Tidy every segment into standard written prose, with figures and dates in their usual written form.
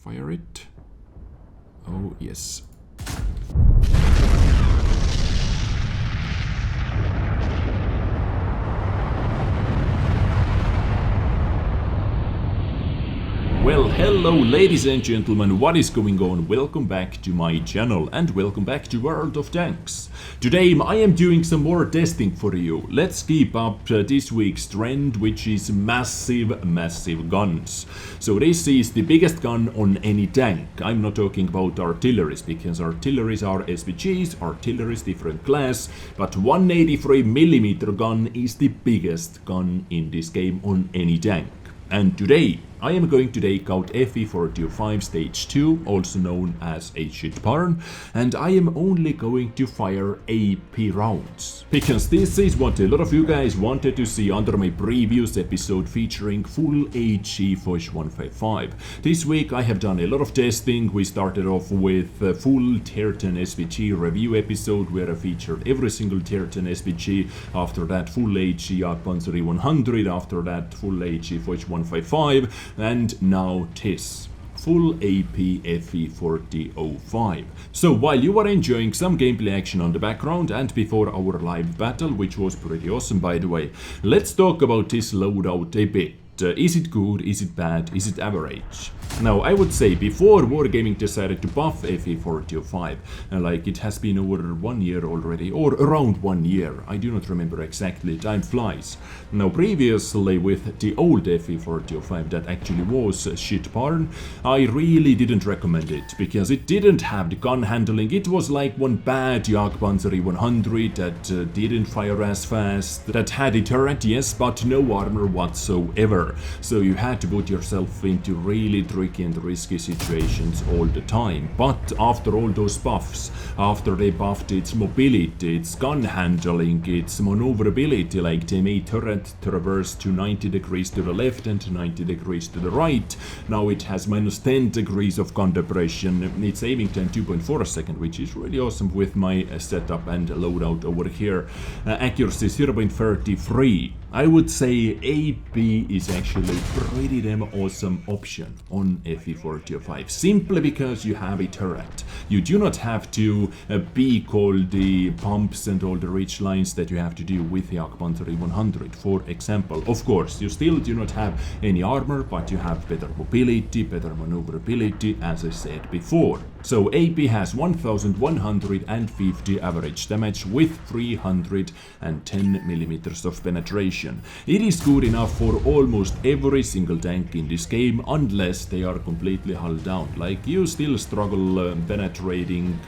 fire it. Oh, yes. Well, hello ladies and gentlemen, what is going on? Welcome back to my channel and welcome back to World of Tanks. Today I am doing some more testing for you. Let's keep up this week's trend, which is massive guns. So this is the biggest gun on any tank. I'm not talking about artilleries, because artilleries are SPGs, artillery is different class, but 183mm gun is the biggest gun in this game on any tank. And today I am going to take out FE-425 Stage 2, also known as a shit barn, and I am only going to fire AP rounds. Because this is what a lot of you guys wanted to see under my previous episode featuring full HE Foch 155. This week I have done a lot of testing. We started off with a full Tier 10 SPG review episode where I featured every single Tier 10 SPG, after that full HE Jagdpanzer 100, after that full HE Foch 155, and now this full AP FE-4005. So while you are enjoying some gameplay action on the background and before our live battle, which was pretty awesome by the way, let's talk about this loadout a bit. Is it good? Is it bad? Is it average? Now, I would say before Wargaming decided to buff FE-4005, like it has been over 1 year already, or around 1 year, I do not remember exactly, time flies. Now, previously with the old FE-4005 that actually was shit barn, I really didn't recommend it, because it didn't have the gun handling. It was like one bad Jagdpanzer 100 that didn't fire as fast, that had a turret, yes, but no armor whatsoever. So you had to put yourself into really tricky and risky situations all the time. But after all those buffs, after they buffed its mobility, its gun handling, its maneuverability, like they made turret traverse to 90 degrees to the left and 90 degrees to the right, now it has minus 10 degrees of gun depression, its aiming time 2.4 a second, which is really awesome with my setup and loadout over here. Accuracy 0.33. I would say AP is actually pretty damn awesome option on FE-4005, simply because you have a turret. You do not have to peak all the pumps and all the ridge lines that you have to do with the Jagdpanzer 100, for example. Of course, you still do not have any armor, but you have better mobility, better maneuverability, as I said before. So AP has 1150 average damage with 310mm of penetration. It is good enough for almost every single tank in this game, unless they are completely hull down. Like you still struggle penetrating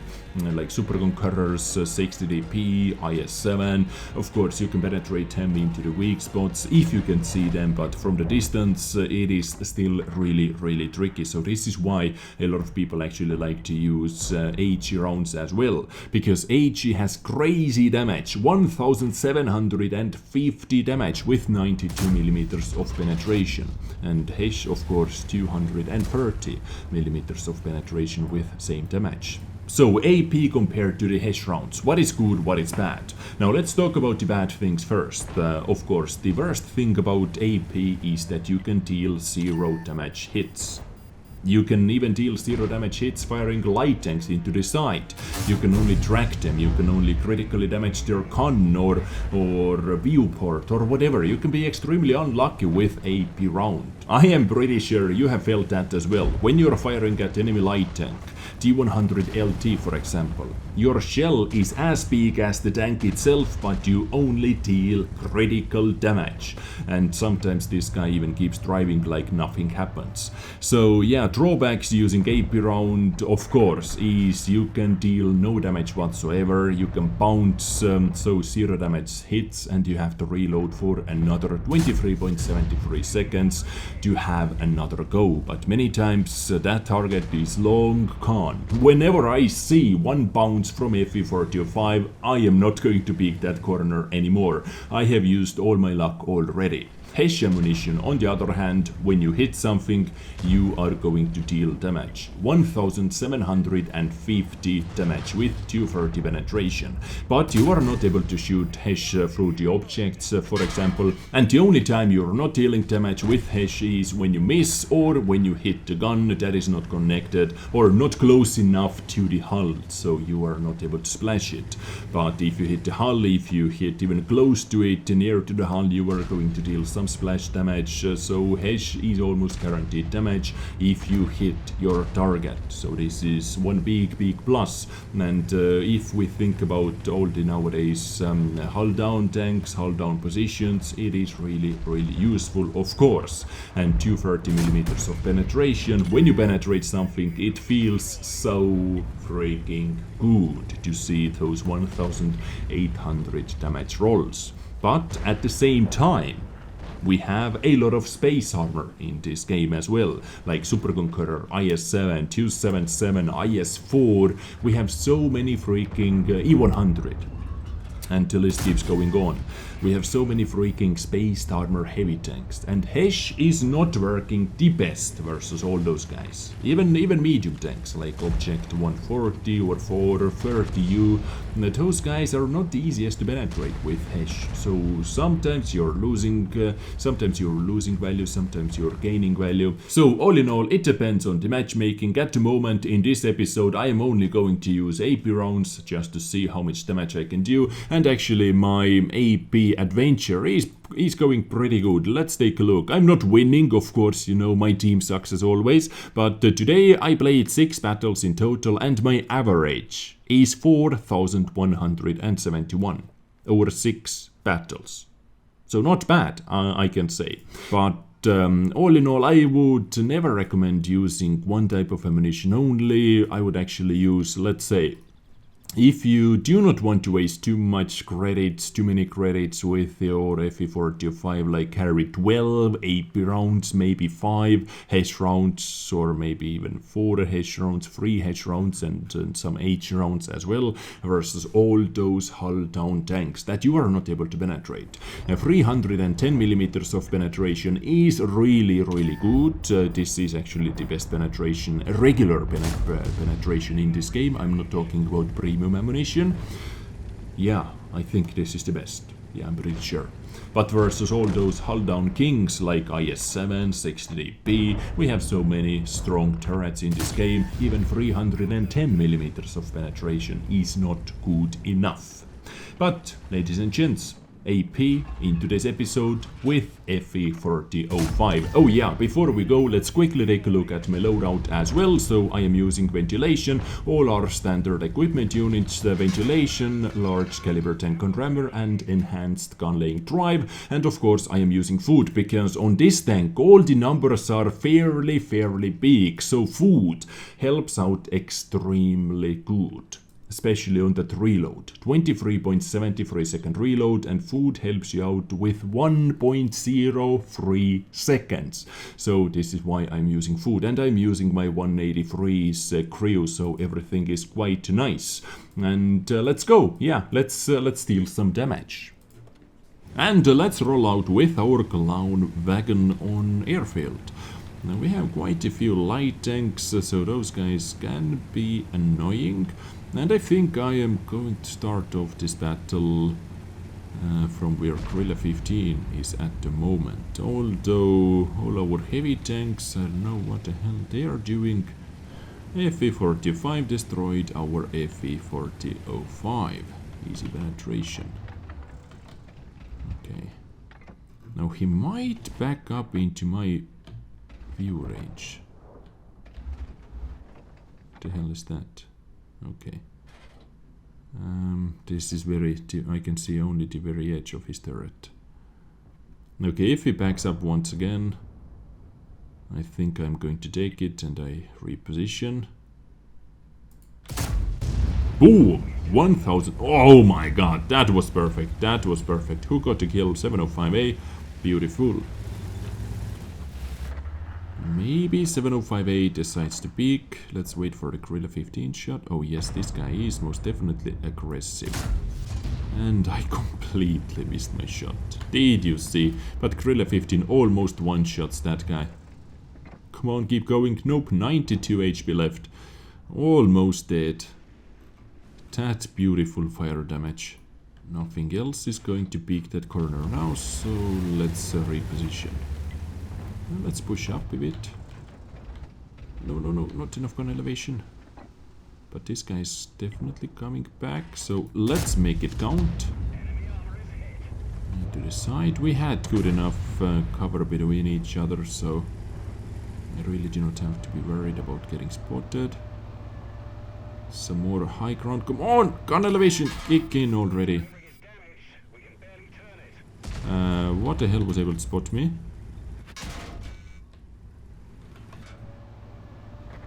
like Super Conquerors, 60DP, IS-7. Of course, you can penetrate them into the weak spots if you can see them, but from the distance it is still really tricky. So this is why a lot of people actually like to use HE rounds as well, because HE has crazy damage, 1750 damage with 92mm of penetration, and HE of course 230mm of penetration with same damage. So AP compared to the HE rounds, what is good, what is bad? Now let's talk about the bad things first. Of course, the worst thing about AP is that you can deal 0 damage hits. You can even deal 0 damage hits firing light tanks into the side. You can only track them, you can only critically damage their con or viewport or whatever. You can be extremely unlucky with AP round. I am pretty sure you have felt that as well. When you're firing at enemy light tank, T100LT for example, your shell is as big as the tank itself, but you only deal critical damage. And sometimes this guy even keeps driving like nothing happens. So yeah, drawbacks using AP round, of course, is you can deal no damage whatsoever, you can bounce, so 0 damage hits, and you have to reload for another 23.73 seconds to have another go. But many times that target is long gone. Whenever I see one bounce from FE-4005, I am not going to pick that corner anymore. I have used all my luck already. Hesh ammunition, on the other hand, when you hit something, you are going to deal damage. 1750 damage with 230 penetration. But you are not able to shoot Hesh through the objects, for example, and the only time you're not dealing damage with Hesh is when you miss or when you hit the gun that is not connected or not close enough to the hull, so you are not able to splash it. But if you hit the hull, if you hit even close to it, near to the hull, you are going to deal some splash damage, so Hesh is almost guaranteed damage if you hit your target. So this is one big plus. And if we think about all the nowadays hull down tanks, hull down positions, it is really useful, of course. And 230 millimeters of penetration, when you penetrate something, it feels so freaking good to see those 1800 damage rolls. But at the same time, we have a lot of space armor in this game as well, like Super Conqueror, IS-7, 277, IS-4. We have so many freaking E-100. And the list keeps going on. We have so many freaking space armor heavy tanks, and Hesh is not working the best versus all those guys. Even medium tanks like Object 140 or 430U, those guys are not the easiest to penetrate with Hesh. So sometimes you're losing value, sometimes you're gaining value. So all in all, it depends on the matchmaking. At the moment in this episode, I am only going to use AP rounds just to see how much damage I can do, and actually my AP adventure is going pretty good. Let's take a look. I'm not winning, of course, you know, my team sucks as always, but today I played 6 battles in total and my average is 4171 over 6 battles. So not bad, I can say. But all in all, I would never recommend using one type of ammunition only. I would actually use, let's say, if you do not want to waste too many credits with your FE45, like carry 12 AP rounds, maybe 5 Hesh rounds, or maybe even 4 Hesh rounds, 3 Hesh rounds, and some H rounds as well, versus all those hull down tanks that you are not able to penetrate. 310 millimeters of penetration is really good. This is actually the best penetration, regular penetration in this game. I'm not talking about premium ammunition. Yeah, I think this is the best. Yeah, I'm pretty sure. But versus all those hull down kings like IS-7, 60DP, we have so many strong turrets in this game. Even 310 millimeters of penetration is not good enough. But, ladies and gents, AP in today's episode with FE4005. Oh yeah, before we go, let's quickly take a look at my loadout as well. So I am using ventilation, all our standard equipment units, the ventilation, large caliber tank on rammer, and enhanced gun laying drive. And of course I am using food, because on this tank all the numbers are fairly big, so food helps out extremely good. Especially on that reload, 23.73 second reload, and food helps you out with 1.03 seconds. So this is why I'm using food, and I'm using my 183's crew, so everything is quite nice. And let's go, yeah, let's deal some damage. And let's roll out with our clown wagon on airfield. Now we have quite a few light tanks, so those guys can be annoying. And I think I am going to start off this battle from where Guerrilla 15 is at the moment. Although all our heavy tanks, I don't know what the hell they are doing. FE45 destroyed our FE4005. Easy penetration. Okay. Now he might back up into my view range. What the hell is that? Okay. This is I can see only the very edge of his turret. Okay, if he backs up once again, I think I'm going to take it, and I reposition. Boom! 1000. Oh my god, that was perfect. That was perfect. Who got the kill? 705A. Beautiful. Maybe 705A decides to peek. Let's wait for the Guerrilla 15 shot. Oh yes, this guy is most definitely aggressive. And I completely missed my shot. Did you see? But Grilla 15 almost one-shots that guy. Come on, keep going. Nope, 92 HP left. Almost dead. That beautiful fire damage. Nothing else is going to peek that corner now, so let's reposition. Let's push up a bit. No, not enough gun elevation. But this guy's definitely coming back, so let's make it count. And to the side, we had good enough cover between each other, so I really do not have to be worried about getting spotted. Some more high ground. Come on! Gun elevation! Kick in already. What the hell was able to spot me?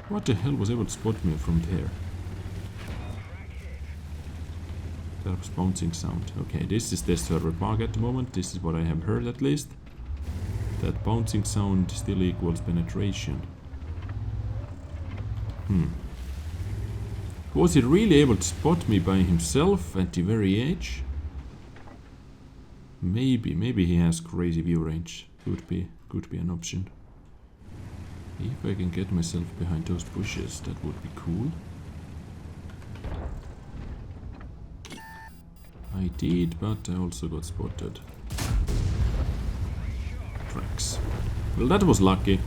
What the hell was able to spot me from there? That was bouncing sound. Okay, this is the server bug at the moment. This is what I have heard at least. That bouncing sound still equals penetration. Was he really able to spot me by himself at the very edge? Maybe he has crazy view range. Could be an option. If I can get myself behind those bushes, that would be cool. I did, but I also got spotted. Tracks. Well, that was lucky.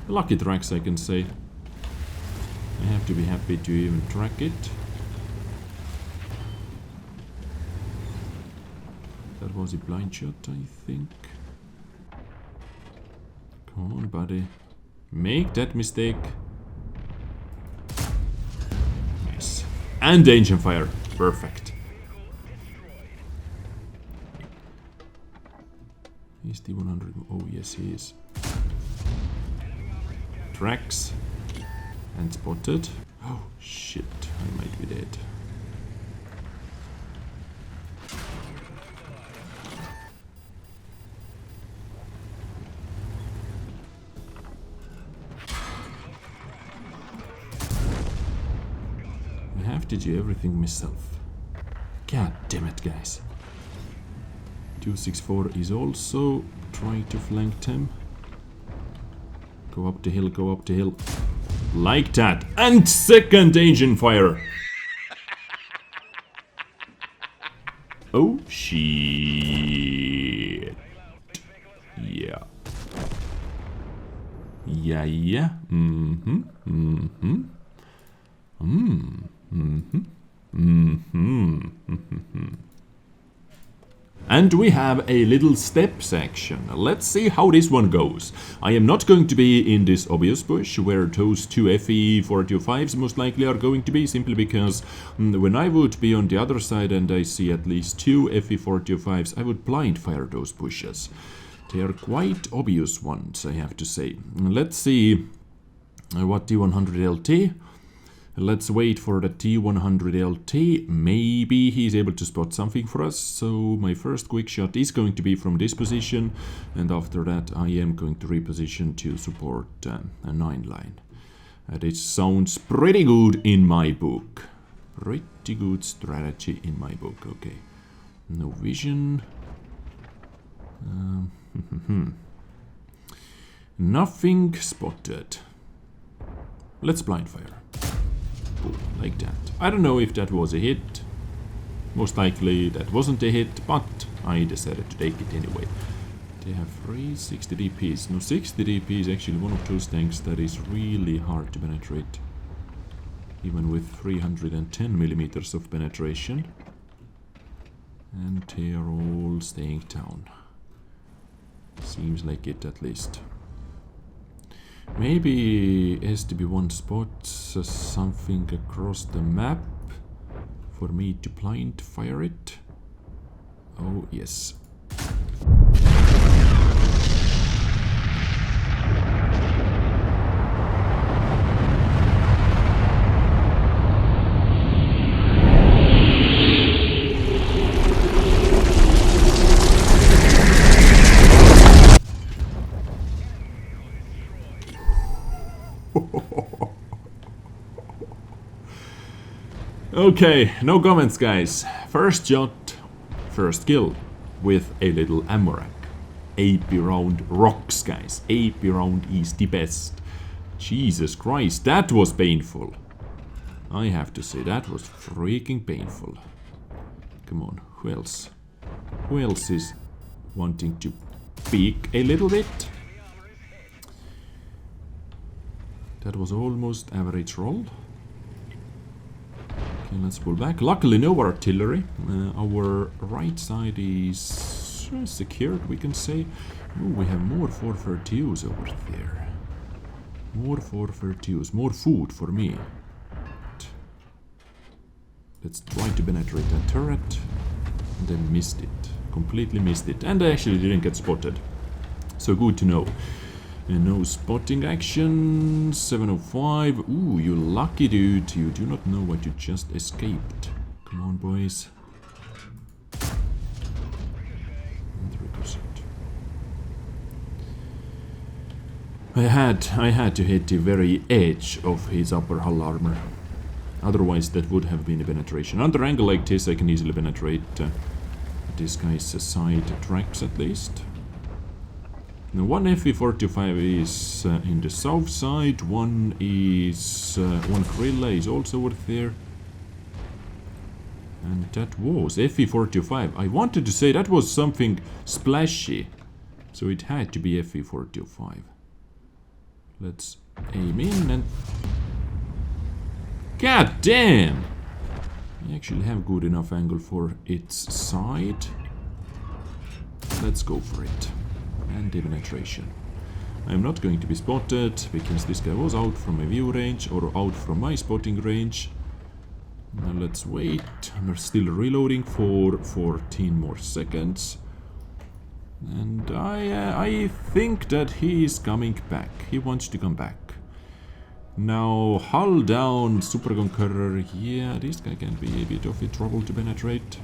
Lucky tracks, I can say. I have to be happy to even track it. That was a blind shot, I think. Come on, buddy. Make that mistake. Nice. And engine fire. Perfect. Is the 100? Oh, yes, he is. Tracks. And spotted. Oh, shit. I might be dead. I have to do everything myself. God damn it, guys. 264 is also trying to flank them. Go up the hill, go up the hill. Like that. And second engine fire. Oh, shit. Yeah. Yeah. And we have a little step section. Let's see how this one goes. I am not going to be in this obvious bush where those two FE425s most likely are going to be, simply because when I would be on the other side and I see at least two FE425s, I would blind fire those bushes. They are quite obvious ones, I have to say. Let's see what T100LT. Let's wait for the T100LT. Maybe he's able to spot something for us. So my first quick shot is going to be from this position. And after that I am going to reposition to support a 9 line. This sounds pretty good in my book. Pretty good strategy in my book. Okay. No vision. Nothing spotted. Let's blind fire. Like that. I don't know if that was a hit. Most likely that wasn't a hit, but I decided to take it anyway. They have 360 DPs. No, 60 DP is actually one of those tanks that is really hard to penetrate. Even with 310 millimeters of penetration. And they are all staying down. Seems like it, at least. Maybe STB1 spots something across the map for me to blind fire it. Oh, yes. Okay, no comments, guys. First shot, first kill with a little Amorak. AP round rocks, guys. AP round is the best. Jesus Christ, that was painful. I have to say, that was freaking painful. Come on, who else? Who else is wanting to peek a little bit? That was almost average roll. Okay, let's pull back. Luckily, no artillery. Our right side is secured, we can say. Ooh, we have more 432s over there. More 432s. More food for me. Let's try to penetrate that turret. And then missed it. Completely missed it. And I actually didn't get spotted. So good to know. And no spotting action. 705. Ooh, you lucky dude. You do not know what you just escaped. Come on, boys. 3%. I had to hit the very edge of his upper hull armor. Otherwise, that would have been a penetration. Under angle like this, I can easily penetrate this guy's side tracks at least. Now, one FE-45 is in the south side. One is one Krilla is also over there. And that was FE-45. I wanted to say that was something splashy, so it had to be FE-45. Let's aim in and... God damn! I actually have good enough angle for its side. Let's go for it. And penetration. I'm not going to be spotted because this guy was out from my view range or out from my spotting range. Now let's wait. We're still reloading for 14 more seconds. And I think that he is coming back. He wants to come back. Now, hull down, Super Conqueror. Yeah, this guy can be a bit of a trouble to penetrate.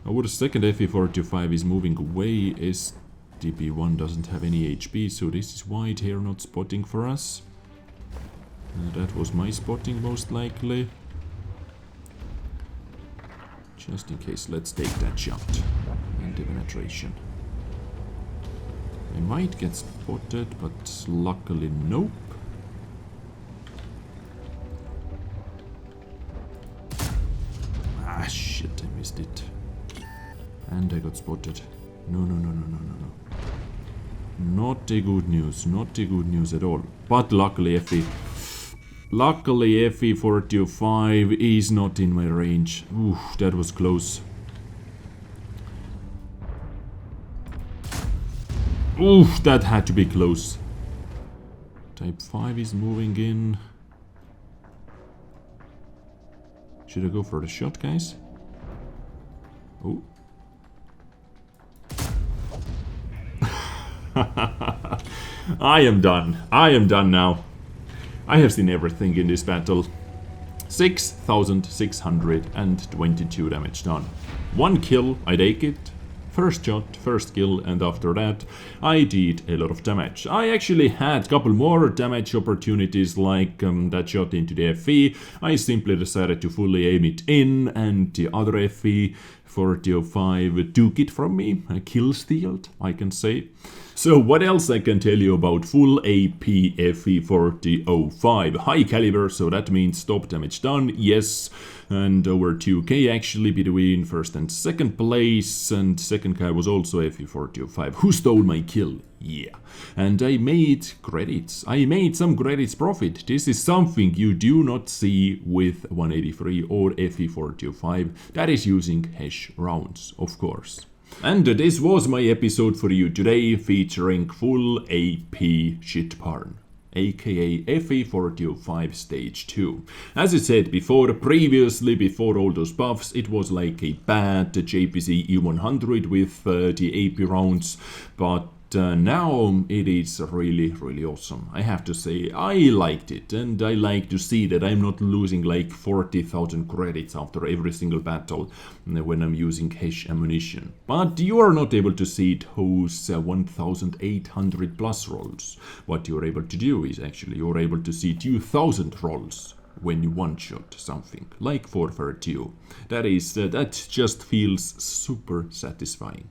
Our second FE-45 is moving away. STP-1 doesn't have any HP, so this is why they're not spotting for us. That was my spotting, most likely. Just in case, let's take that shot. And the penetration. I might get spotted, but luckily nope. Ah, shit, I missed it. And I got spotted. No. Not a good news. Not a good news at all. But luckily FE-45 is not in my range. Ooh, that was close. Ooh, that had to be close. Type 5 is moving in. Should I go for the shot, guys? Oh. I am done. I am done now. I have seen everything in this battle. 6,622 damage done. One kill, I take it. First shot, first kill, and after that I did a lot of damage. I actually had a couple more damage opportunities, like that shot into the FE. I simply decided to fully aim it in, and the other FE-45 took it from me. A kill stealed, I can say. So what else I can tell you about full AP FE-4005? High caliber, so that means top damage done, yes. And over 2k actually between first and second place. And second guy was also FE-4005. Who stole my kill? Yeah. And I made credits. I made some credits profit. This is something you do not see with 183 or FE-4005. That is using hash rounds, of course. And this was my episode for you today, featuring full AP Shitbarn, aka FE-4005 Stage 2. As I said previously, before all those buffs, it was like a bad JPC E100 with the AP rounds, but now it is really awesome. I have to say, I liked it, and I like to see that I'm not losing like 40,000 credits after every single battle when I'm using hash ammunition. But you are not able to see those 1,800 plus rolls. What you're able to do is actually you're able to see 2,000 rolls. when you one-shot something, like 432. That just feels super satisfying.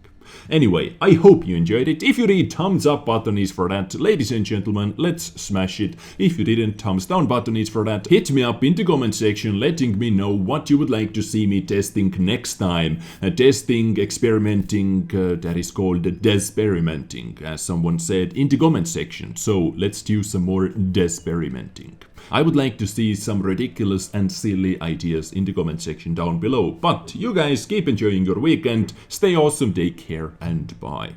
Anyway, I hope you enjoyed it. If you did, thumbs up button is for that. Ladies and gentlemen, let's smash it. If you didn't, thumbs down button is for that. Hit me up in the comment section letting me know what you would like to see me testing next time. Testing, experimenting, that is called desperimenting, as someone said in the comment section. So let's do some more desperimenting. I would like to see some ridiculous and silly ideas in the comment section down below. But you guys keep enjoying your weekend, stay awesome, take care, and bye.